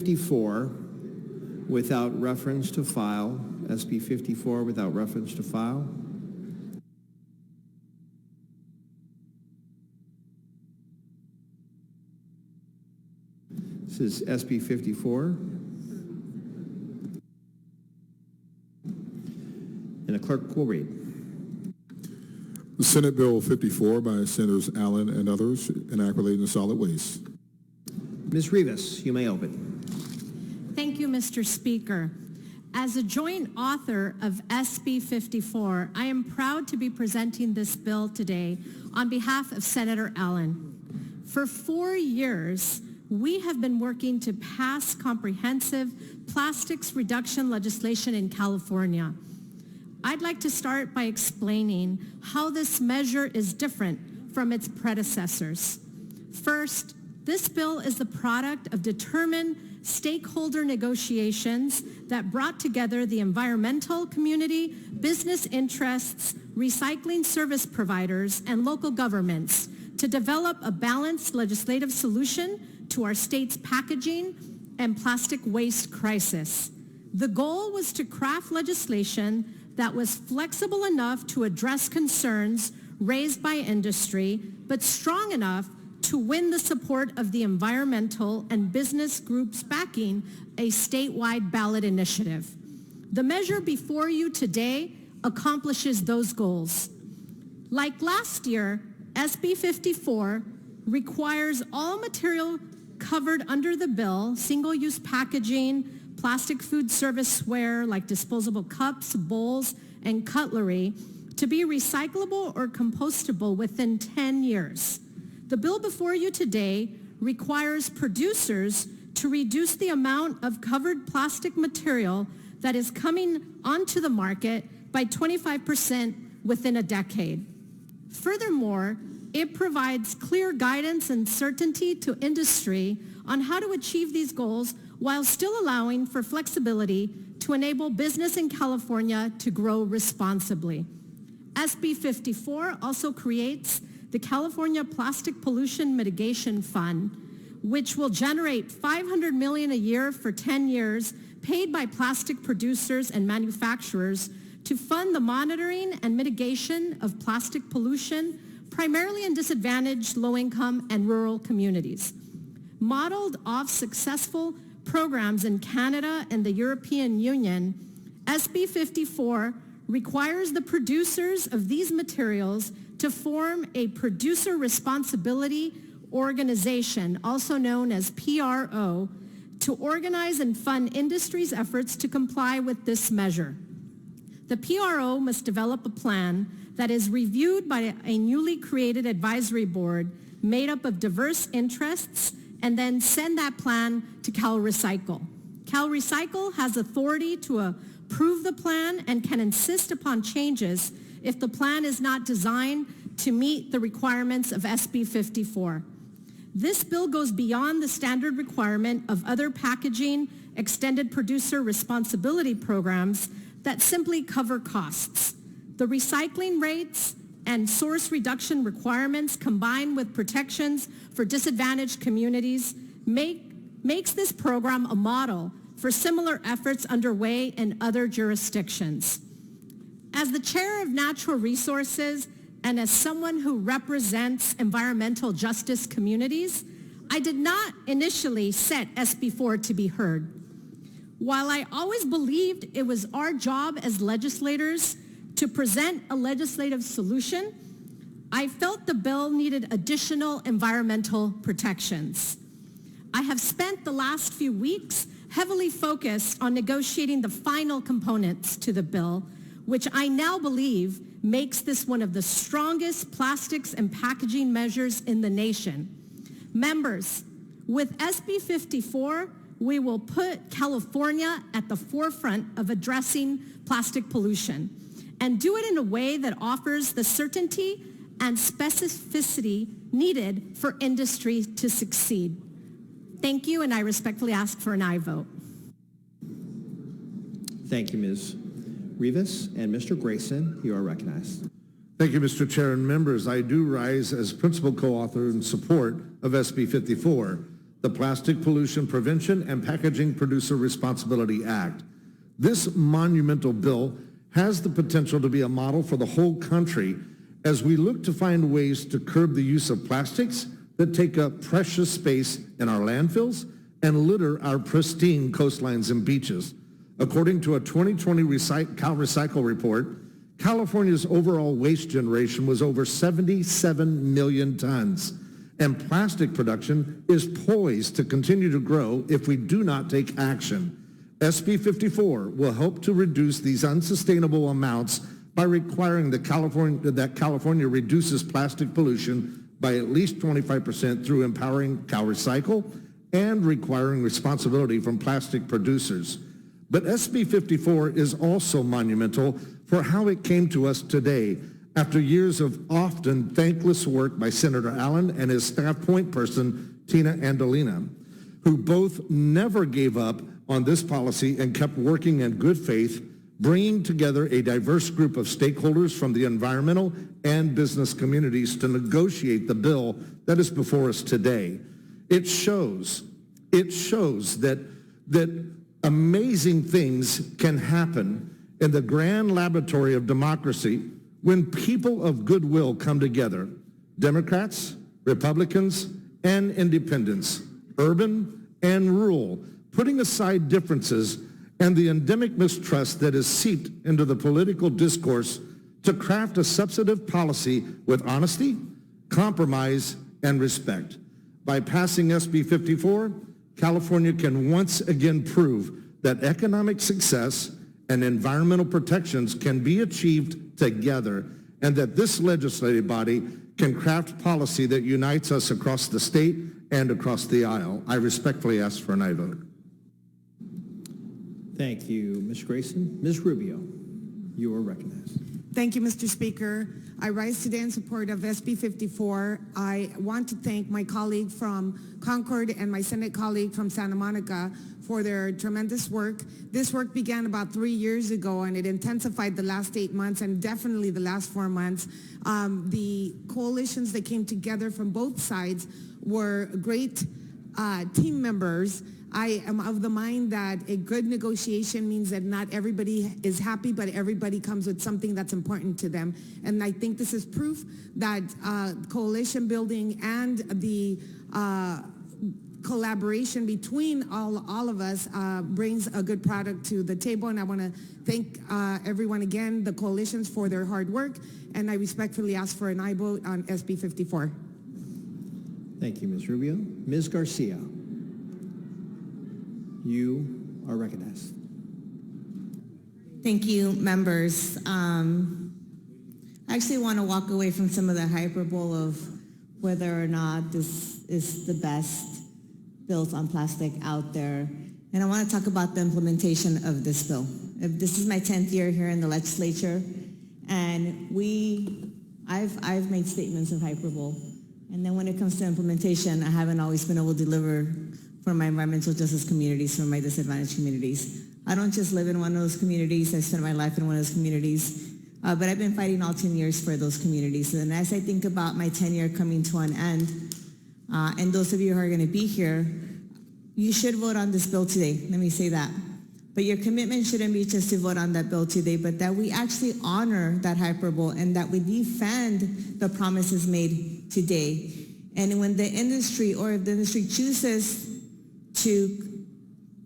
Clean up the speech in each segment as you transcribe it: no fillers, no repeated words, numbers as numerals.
54 without reference to file. SB 54 without reference to file. This is SB 54. And the clerk will read. Senate Bill 54 by Senators Allen and others, enacting solid waste. Ms. Rivas, you may open. Thank you, Mr. Speaker. As a joint author of SB 54, I am proud to be presenting this bill today on behalf of Senator Allen. For 4 years, we have been working to pass comprehensive plastics reduction legislation in California. I'd like to start by explaining how this measure is different from its predecessors. First, this bill is the product of determined stakeholder negotiations that brought together the environmental community, business interests, recycling service providers, and local governments to develop a balanced legislative solution to our state's packaging and plastic waste crisis. The goal was to craft legislation that was flexible enough to address concerns raised by industry, but strong enough to win the support of the environmental and business groups backing a statewide ballot initiative. The measure before you today accomplishes those goals. Like last year, SB 54 requires all material covered under the bill, single-use packaging, plastic food serviceware like disposable cups, bowls, and cutlery, to be recyclable or compostable within 10 years. The bill before you today requires producers to reduce the amount of covered plastic material that is coming onto the market by 25% within a decade. Furthermore, it provides clear guidance and certainty to industry on how to achieve these goals while still allowing for flexibility to enable business in California to grow responsibly. SB 54 also creates the California Plastic Pollution Mitigation Fund, which will generate $500 million a year for 10 years, paid by plastic producers and manufacturers to fund the monitoring and mitigation of plastic pollution, primarily in disadvantaged, low-income, and rural communities. Modeled off successful programs in Canada and the European Union, SB 54 requires the producers of these materials to form a producer responsibility organization, also known as PRO, to organize and fund industry's efforts to comply with this measure. The PRO must develop a plan that is reviewed by a newly created advisory board made up of diverse interests, and then send that plan to CalRecycle. CalRecycle has authority to approve the plan and can insist upon changes if the plan is not designed to meet the requirements of SB 54. This bill goes beyond the standard requirement of other packaging extended producer responsibility programs that simply cover costs. The recycling rates and source reduction requirements combined with protections for disadvantaged communities makes this program a model for similar efforts underway in other jurisdictions. As the chair of Natural Resources and as someone who represents environmental justice communities, I did not initially set SB 4 to be heard. While I always believed it was our job as legislators to present a legislative solution, I felt the bill needed additional environmental protections. I have spent the last few weeks heavily focused on negotiating the final components to the bill, which I now believe makes this one of the strongest plastics and packaging measures in the nation. Members, with SB 54, we will put California at the forefront of addressing plastic pollution and do it in a way that offers the certainty and specificity needed for industry to succeed. Thank you, and I respectfully ask for an aye vote. Thank you, Ms. Rivas. And Mr. Grayson, you are recognized. Thank you, Mr. Chair and members. I do rise as principal co-author in support of SB 54. the Plastic Pollution Prevention and Packaging Producer Responsibility Act. This monumental bill has the potential to be a model for the whole country as we look to find ways to curb the use of plastics that take up precious space in our landfills and litter our pristine coastlines and beaches. According to a 2020 CalRecycle report, California's overall waste generation was over 77 million tons, and plastic production is poised to continue to grow if we do not take action. SB 54 will help to reduce these unsustainable amounts by requiring that California reduces plastic pollution by at least 25% through empowering CalRecycle and requiring responsibility from plastic producers. But SB 54 is also monumental for how it came to us today after years of often thankless work by Senator Allen and his staff point person, Tina Andolina, who both never gave up on this policy and kept working in good faith, bringing together a diverse group of stakeholders from the environmental and business communities to negotiate the bill that is before us today. It shows that amazing things can happen in the grand laboratory of democracy when people of goodwill come together, Democrats, Republicans, and independents, urban and rural, putting aside differences and the endemic mistrust that is seeped into the political discourse to craft a substantive policy with honesty, compromise, and respect. By passing SB 54, California can once again prove that economic success and environmental protections can be achieved together, and that this legislative body can craft policy that unites us across the state and across the aisle. I respectfully ask for an aye vote. Thank you, Ms. Grayson. Ms. Rubio, you are recognized. Thank you, Mr. Speaker. I rise today in support of SB 54. I want to thank my colleague from Concord and my Senate colleague from Santa Monica for their tremendous work. This work began about 3 years ago, and it intensified the last 8 months and definitely the last 4 months. The coalitions that came together from both sides were great team members. I am of the mind that a good negotiation means that not everybody is happy, but everybody comes with something that's important to them. And I think this is proof that coalition building and the collaboration between all of us brings a good product to the table. And I want to thank everyone again, the coalitions, for their hard work. And I respectfully ask for an aye vote on SB 54. Thank you, Ms. Rubio. Ms. Garcia, you are recognized. Thank you, members. I actually want to walk away from some of the hyperbole of whether or not this is the best bills on plastic out there. And I want to talk about the implementation of this bill. This is my 10th year here in the legislature, and I've made statements of hyperbole. And then when it comes to implementation, I haven't always been able to deliver for my environmental justice communities, for my disadvantaged communities. I don't just live in one of those communities. I spent my life in one of those communities. But I've been fighting all 10 years for those communities. And as I think about my tenure coming to an end, and those of you who are going to be here, you should vote on this bill today. Let me say that. But your commitment shouldn't be just to vote on that bill today, but that we actually honor that hyperbole and that we defend the promises made today. And when the industry, or if the industry chooses to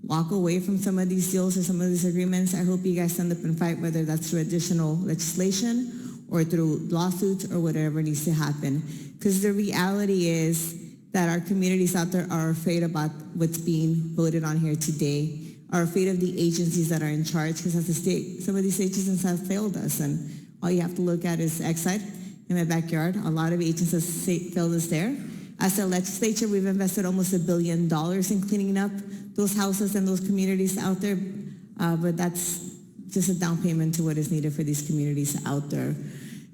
walk away from some of these deals or some of these agreements, I hope you guys stand up and fight, whether that's through additional legislation or through lawsuits or whatever needs to happen. Because the reality is that our communities out there are afraid about what's being voted on here today, are afraid of the agencies that are in charge, because as a state, some of these agencies have failed us, and all you have to look at is Exide in my backyard. A lot of agencies failed us there. As a legislature, we've invested almost $1 billion in cleaning up those houses and those communities out there, but that's just a down payment to what is needed for these communities out there.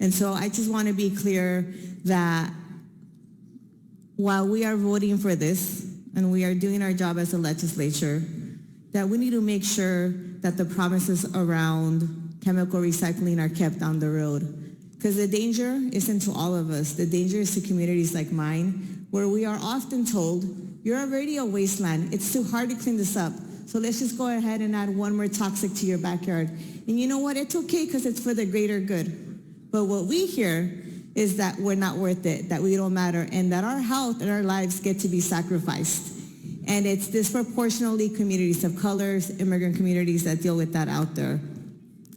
And so I just want to be clear that while we are voting for this and we are doing our job as a legislature, that we need to make sure that the promises around chemical recycling are kept down the road. Because the danger isn't to all of us. The danger is to communities like mine, where we are often told You're already a wasteland. It's too hard to clean this up. So let's just go ahead and add one more toxic to your backyard. And you know what? It's okay because it's for the greater good. But what we hear is that we're not worth it, that we don't matter, and that our health and our lives get to be sacrificed. And it's disproportionately communities of colors, immigrant communities that deal with that out there.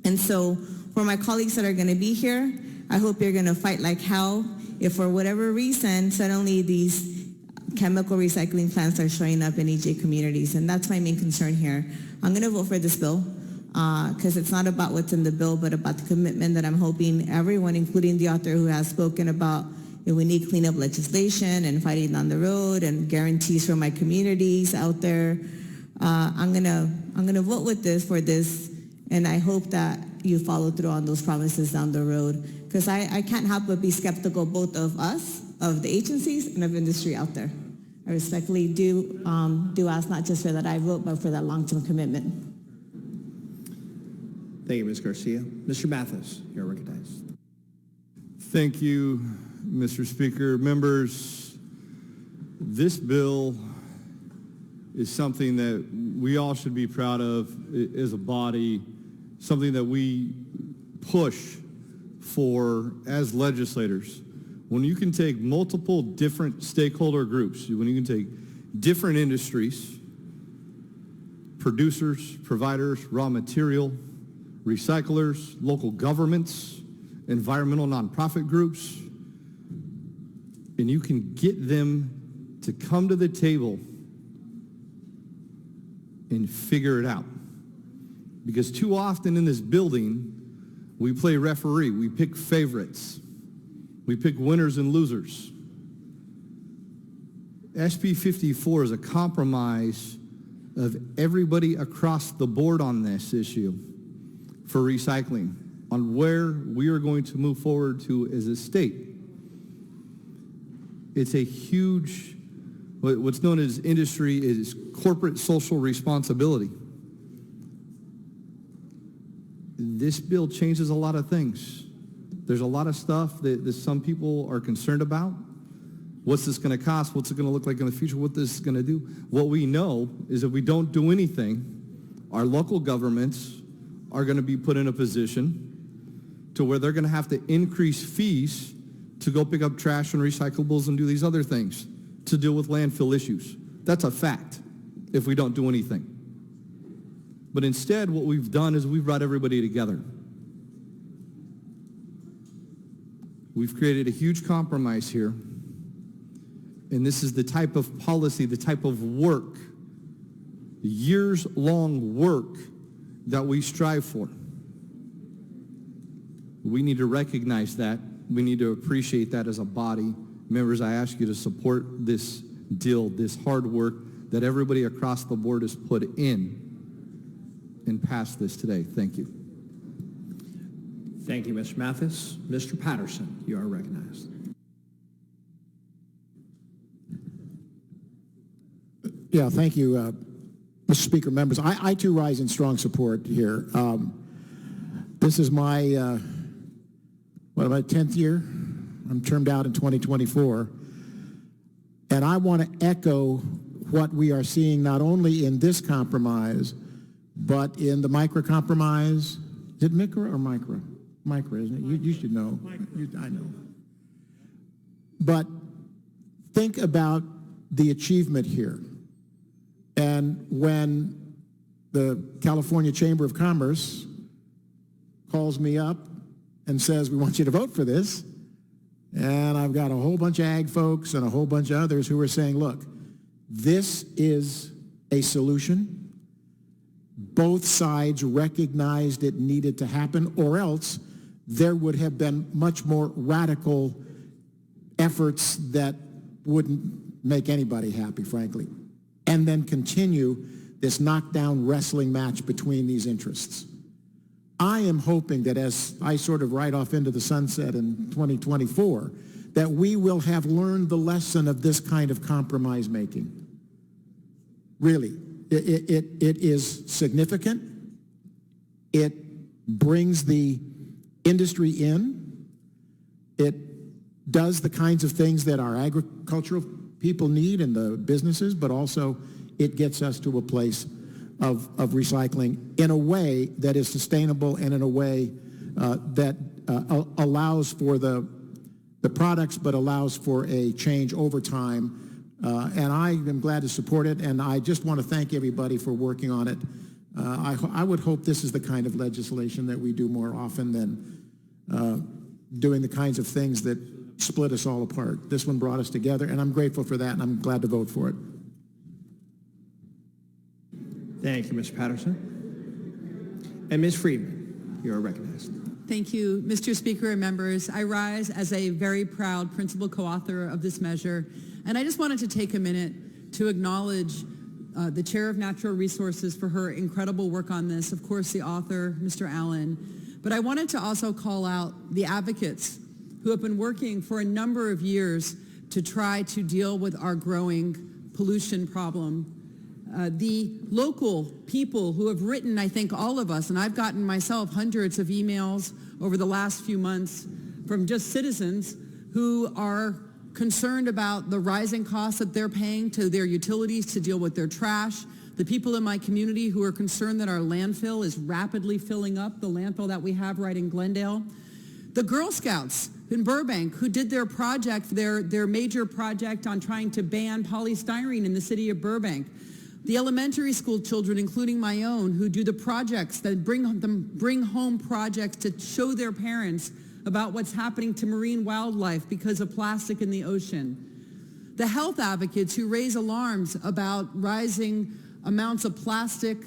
And so for my colleagues that are going to be here, I hope you're going to fight like hell if for whatever reason suddenly these chemical recycling plants are showing up in EJ communities. And that's my main concern here. I'm going to vote for this bill because it's not about what's in the bill, but about the commitment that I'm hoping everyone, including the author who has spoken about, if we need cleanup legislation and fighting down the road and guarantees for my communities out there. I'm gonna vote with this for this, and I hope that you follow through on those promises down the road, because I can't help but be skeptical both of us, of the agencies, and of industry out there. I respectfully do ask not just for that I vote, but for that long-term commitment. Thank you, Ms. Garcia. Mr. Mathis, you're recognized. Thank you, Mr. Speaker. Members, this bill is something that we all should be proud of as a body, something that we push for as legislators. When you can take multiple different stakeholder groups, when you can take different industries, producers, providers, raw material, recyclers, local governments, environmental nonprofit groups, and you can get them to come to the table and figure it out. Because too often in this building, we play referee. We pick favorites. We pick winners and losers. SB 54 is a compromise of everybody across the board on this issue for recycling, on where we are going to move forward to as a state. It's a huge, what's known as industry is corporate social responsibility. This bill changes a lot of things. There's a lot of stuff that some people are concerned about. What's this going to cost? What's it going to look like in the future? What this is going to do? What we know is if we don't do anything, our local governments are going to be put in a position to where they're going to have to increase fees to go pick up trash and recyclables and do these other things to deal with landfill issues. That's a fact if we don't do anything. But instead, what we've done is we've brought everybody together. We've created a huge compromise here. And this is the type of policy, the type of work, years-long work that we strive for. We need to recognize that. We need to appreciate that as a body. Members, I ask you to support this deal, this hard work that everybody across the board has put in and pass this today. Thank you. Thank you, Mr. Mathis. Mr. Patterson, you are recognized. Yeah, thank you, Mr. Speaker, members. I too rise in strong support here. This is my, my 10th year? I'm termed out in 2024. And I want to echo what we are seeing not only in this compromise, but in the micro compromise. Is it micro or micro? Micro, isn't it? You should know. I know. But think about the achievement here. And when the California Chamber of Commerce calls me up and says, we want you to vote for this, and I've got a whole bunch of ag folks and a whole bunch of others who are saying, look, this is a solution. Both sides recognized it needed to happen, or else there would have been much more radical efforts that wouldn't make anybody happy, frankly. And then continue this knockdown wrestling match between these interests. I am hoping that as I sort of ride off into the sunset in 2024, that we will have learned the lesson of this kind of compromise making. Really, it is significant. It brings the industry in. It does the kinds of things that our agricultural people need and the businesses, but also it gets us to a place of recycling in a way that is sustainable and in a way that allows for the products, but allows for a change over time. And I am glad to support it, and I just want to thank everybody for working on it. I would hope this is the kind of legislation that we do more often than doing the kinds of things that split us all apart. This one brought us together, and I'm grateful for that, and I'm glad to vote for it. Thank you, Mr. Patterson. And Ms. Friedman, you are recognized. Thank you, Mr. Speaker and members. I rise as a very proud principal co-author of this measure, and I just wanted to take a minute to acknowledge the Chair of Natural Resources for her incredible work on this, of course the author, Mr. Allen, but I wanted to also call out the advocates who have been working for a number of years to try to deal with our growing pollution problem. The local people who have written, I think all of us, and I've gotten myself hundreds of emails over the last few months from just citizens who are concerned about the rising costs that they're paying to their utilities to deal with their trash. The people in my community who are concerned that our landfill is rapidly filling up, the landfill that we have right in Glendale. The Girl Scouts in Burbank who did their project, their major project on trying to ban polystyrene in the city of Burbank. The elementary school children, including my own, who do the projects that bring home projects to show their parents about what's happening to marine wildlife because of plastic in the ocean. The health advocates who raise alarms about rising amounts of plastic,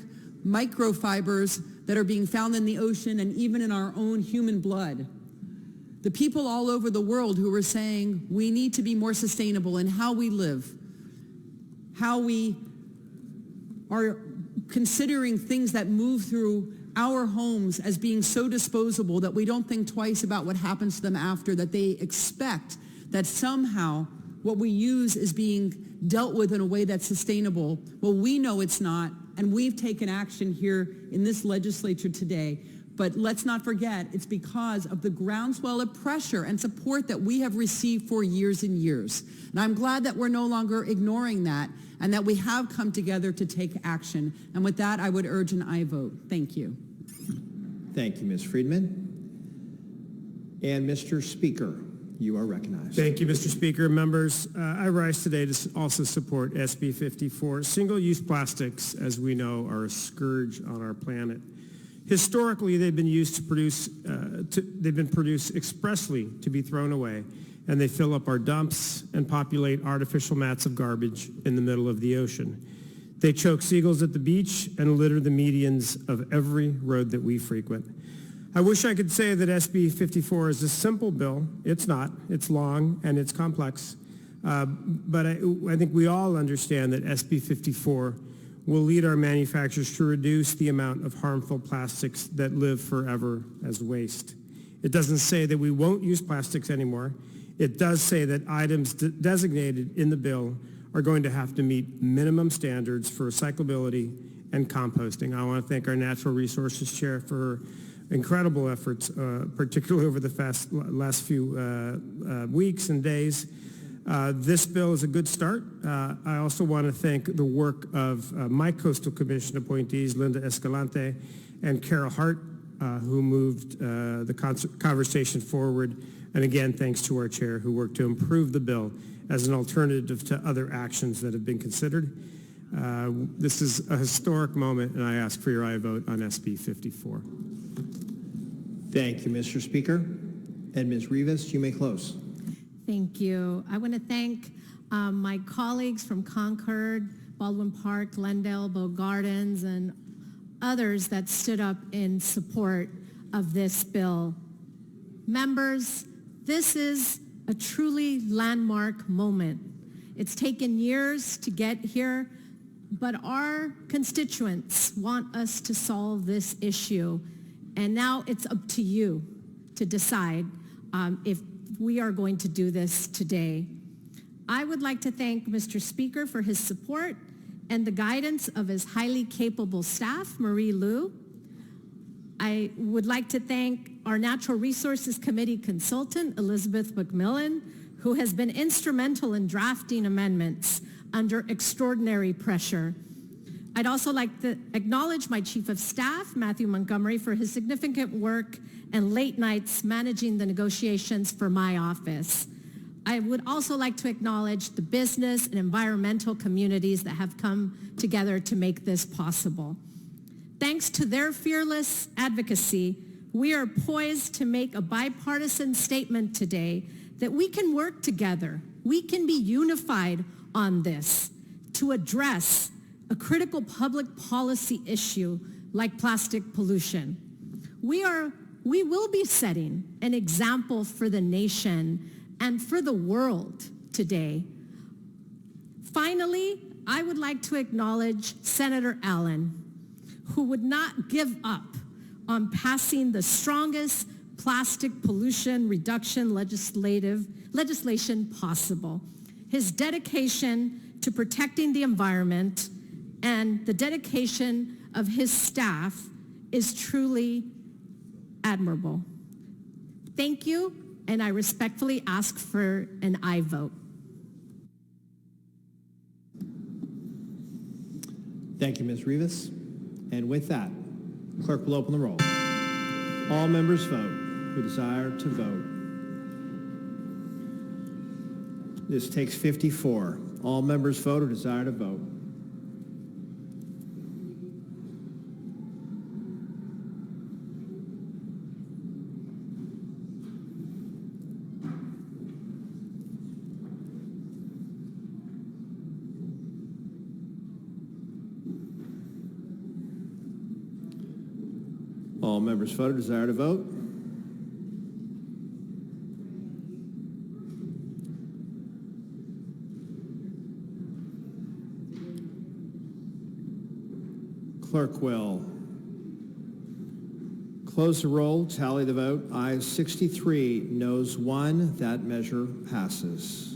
microfibers that are being found in the ocean and even in our own human blood. The people all over the world who are saying we need to be more sustainable in how we live, how we are considering things that move through our homes as being so disposable that we don't think twice about what happens to them after, that they expect that somehow what we use is being dealt with in a way that's sustainable. Well, we know it's not, and we've taken action here in this legislature today. But let's not forget, it's because of the groundswell of pressure and support that we have received for years and years. And I'm glad that we're no longer ignoring that and that we have come together to take action. And with that, I would urge an aye vote. Thank you. Thank you, Ms. Friedman. And Mr. Speaker, you are recognized. Thank you, Mr. Speaker. Members, I rise today to also support SB 54. Single-use plastics, as we know, are a scourge on our planet. Historically, they've been used to produce, they've been produced expressly to be thrown away, and they fill up our dumps and populate artificial mats of garbage in the middle of the ocean. They choke seagulls at the beach and litter the medians of every road that we frequent. I wish I could say that SB 54 is a simple bill. It's not. It's long and it's complex. But I think we all understand that SB 54 will lead our manufacturers to reduce the amount of harmful plastics that live forever as waste. It doesn't say that we won't use plastics anymore. It does say that items designated in the bill are going to have to meet minimum standards for recyclability and composting. I want to thank our Natural Resources Chair for her incredible efforts, particularly over the last few weeks and days. This bill is a good start. I also want to thank the work of my Coastal Commission appointees, Linda Escalante and Carol Hart, who moved the conversation forward. And again, thanks to our chair who worked to improve the bill as an alternative to other actions that have been considered. This is a historic moment, and I ask for your aye vote on SB 54. Thank you, Mr. Speaker. And Ms. Rivas, you may close. Thank you. I want to thank my colleagues from Concord, Baldwin Park, Glendale, Bow Gardens, and others that stood up in support of this bill. Members, this is a truly landmark moment. It's taken years to get here, but our constituents want us to solve this issue, and now it's up to you to decide if we are going to do this today. I would like to thank Mr. Speaker for his support and the guidance of his highly capable staff, Marie Lou. I would like to thank our Natural Resources Committee consultant, Elizabeth McMillan, who has been instrumental in drafting amendments under extraordinary pressure. I'd also like to acknowledge my Chief of Staff, Matthew Montgomery, for his significant work and late nights managing the negotiations for my office. I would also like to acknowledge the business and environmental communities that have come together to make this possible. Thanks to their fearless advocacy, we are poised to make a bipartisan statement today that we can work together. We can be unified on this to address a critical public policy issue like plastic pollution. We will be setting an example for the nation and for the world today. Finally, I would like to acknowledge Senator Allen, who would not give up on passing the strongest plastic pollution reduction legislation possible. His dedication to protecting the environment and the dedication of his staff is truly admirable. Thank you, and I respectfully ask for an aye vote. Thank you, Ms. Rivas. And with that, clerk will open the roll. All members vote who desire to vote. This takes 54. All members vote who desire to vote. All members vote who desire to vote. Clerk will close the roll, tally the vote. Ayes 63, noes 1. That measure passes.